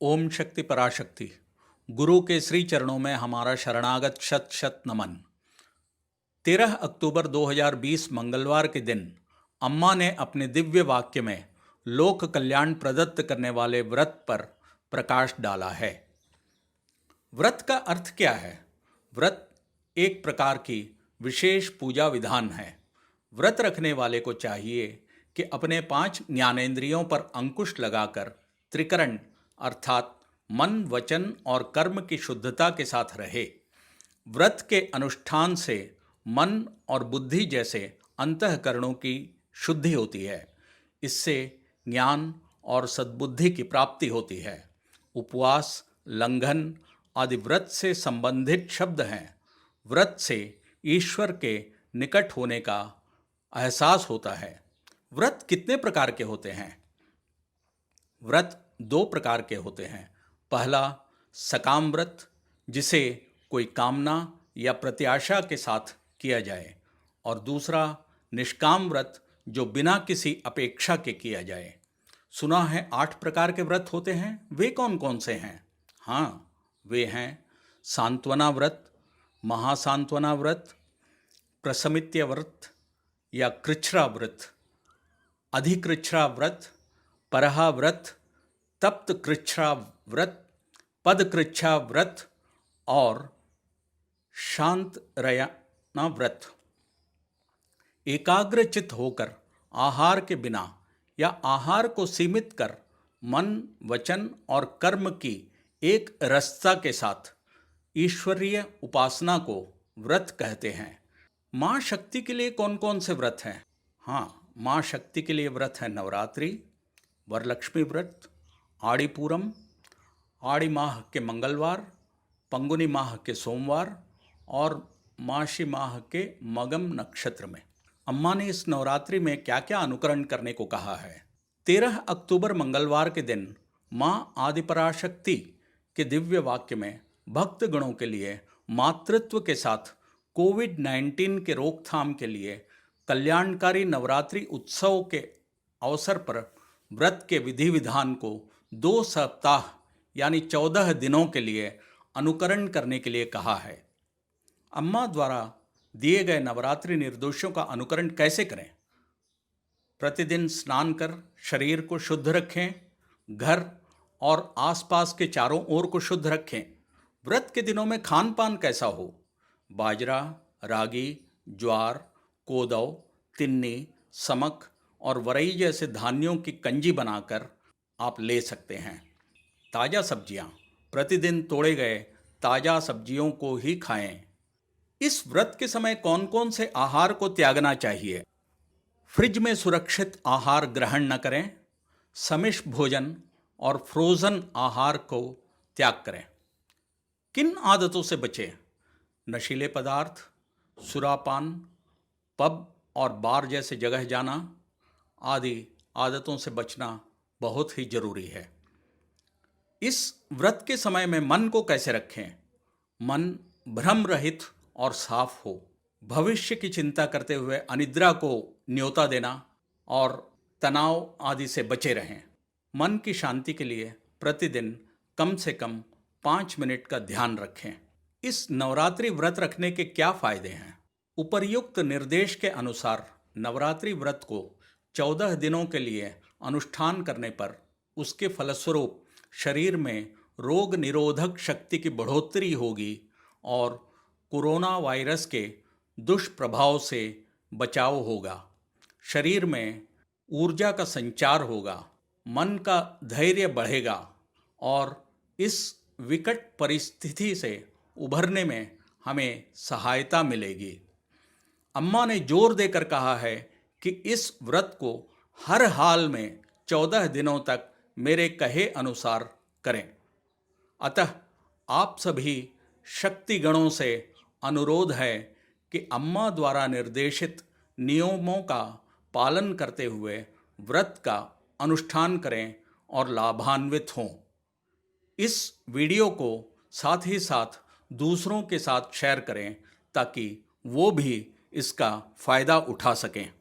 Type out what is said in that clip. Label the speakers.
Speaker 1: ओम शक्ति पराशक्ति। गुरु के श्री चरणों में हमारा शरणागत शत शत नमन। 13 अक्टूबर 2020 मंगलवार के दिन अम्मा ने अपने दिव्य वाक्य में लोक कल्याण प्रदत्त करने वाले व्रत पर प्रकाश डाला है। व्रत का अर्थ क्या है? व्रत एक प्रकार की विशेष पूजा विधान है। व्रत रखने वाले को चाहिए कि अपने 5 ज्ञानेंद्रियों पर अंकुश लगाकर त्रिकरण अर्थात मन, वचन और कर्म की शुद्धता के साथ रहे। व्रत के अनुष्ठान से मन और बुद्धि जैसे अंतःकरणों की शुद्धि होती है। इससे ज्ञान और सद्बुद्धि की प्राप्ति होती है। उपवास, लंघन आदि व्रत से संबंधित शब्द हैं। व्रत से ईश्वर के निकट होने का एहसास होता है। व्रत कितने प्रकार के होते हैं? व्रत 2 प्रकार के होते हैं। पहला सकाम व्रत, जिसे कोई कामना या प्रत्याशा के साथ किया जाए, और दूसरा निष्काम व्रत, जो बिना किसी अपेक्षा के किया जाए। सुना है 8 प्रकार के व्रत होते हैं। वे कौन कौन से हैं? हाँ, वे हैं सांत्वना व्रत, महासांत्वना व्रत, प्रशमित्य व्रत या कृच्छ्रा व्रत, अधिकृच्छ्रा व्रत, परहा व्रत, तप्त कृच्छ्रा व्रत, पद कृच्छ्रा व्रत और शांत रयाना व्रत। एकाग्रचित होकर आहार के बिना या आहार को सीमित कर मन, वचन और कर्म की एक रसता के साथ ईश्वरीय उपासना को व्रत कहते हैं। माँ शक्ति के लिए कौन कौन से व्रत हैं? हाँ, माँ शक्ति के लिए व्रत है नवरात्रि, वरलक्ष्मी व्रत, आड़ीपूरम, आड़ी माह के मंगलवार, पंगुनी माह के सोमवार और माशी माह के मगम नक्षत्र में। अम्मा ने इस नवरात्रि में क्या क्या अनुकरण करने को कहा है? 13 अक्टूबर मंगलवार के दिन माँ आदिपराशक्ति के दिव्य वाक्य में भक्त गणों के लिए मातृत्व के साथ कोविड-19 के रोकथाम के लिए कल्याणकारी नवरात्रि उत्सव के अवसर पर व्रत के विधि विधान को 2 सप्ताह यानी 14 दिनों के लिए अनुकरण करने के लिए कहा है। अम्मा द्वारा दिए गए नवरात्रि निर्देशों का अनुकरण कैसे करें? प्रतिदिन स्नान कर शरीर को शुद्ध रखें, घर और आसपास के चारों ओर को शुद्ध रखें। व्रत के दिनों में खान पान कैसा हो? बाजरा, रागी, ज्वार, कोदौ, तिन्नी, समक और वरई जैसे धान्यों की कंजी बनाकर आप ले सकते हैं। ताज़ा सब्जियां, प्रतिदिन तोड़े गए ताज़ा सब्जियों को ही खाएं। इस व्रत के समय कौन कौन से आहार को त्यागना चाहिए? फ्रिज में सुरक्षित आहार ग्रहण न करें। समिष्ट भोजन और फ्रोजन आहार को त्याग करें। किन आदतों से बचें? नशीले पदार्थ, सुरापान, पब और बार जैसे जगह जाना आदि आदतों से बचना बहुत ही जरूरी है। इस व्रत के समय में मन को कैसे रखें? मन भ्रम रहित और साफ हो। भविष्य की चिंता करते हुए अनिद्रा को न्योता देना और तनाव आदि से बचे रहें। मन की शांति के लिए प्रतिदिन कम से कम 5 मिनट का ध्यान रखें। इस नवरात्रि व्रत रखने के क्या फायदे हैं? उपर्युक्त निर्देश के अनुसार नवरात्रि व्रत को 14 दिनों के लिए अनुष्ठान करने पर उसके फलस्वरूप शरीर में रोग निरोधक शक्ति की बढ़ोतरी होगी और कोरोना वायरस के दुष्प्रभाव से बचाव होगा। शरीर में ऊर्जा का संचार होगा, मन का धैर्य बढ़ेगा और इस विकट परिस्थिति से उभरने में हमें सहायता मिलेगी। अम्मा ने जोर देकर कहा है कि इस व्रत को हर हाल में 14 दिनों तक मेरे कहे अनुसार करें। अतः आप सभी शक्ति गणों से अनुरोध है कि अम्मा द्वारा निर्देशित नियमों का पालन करते हुए व्रत का अनुष्ठान करें और लाभान्वित हों। इस वीडियो को साथ ही साथ दूसरों के साथ शेयर करें ताकि वो भी इसका फ़ायदा उठा सकें।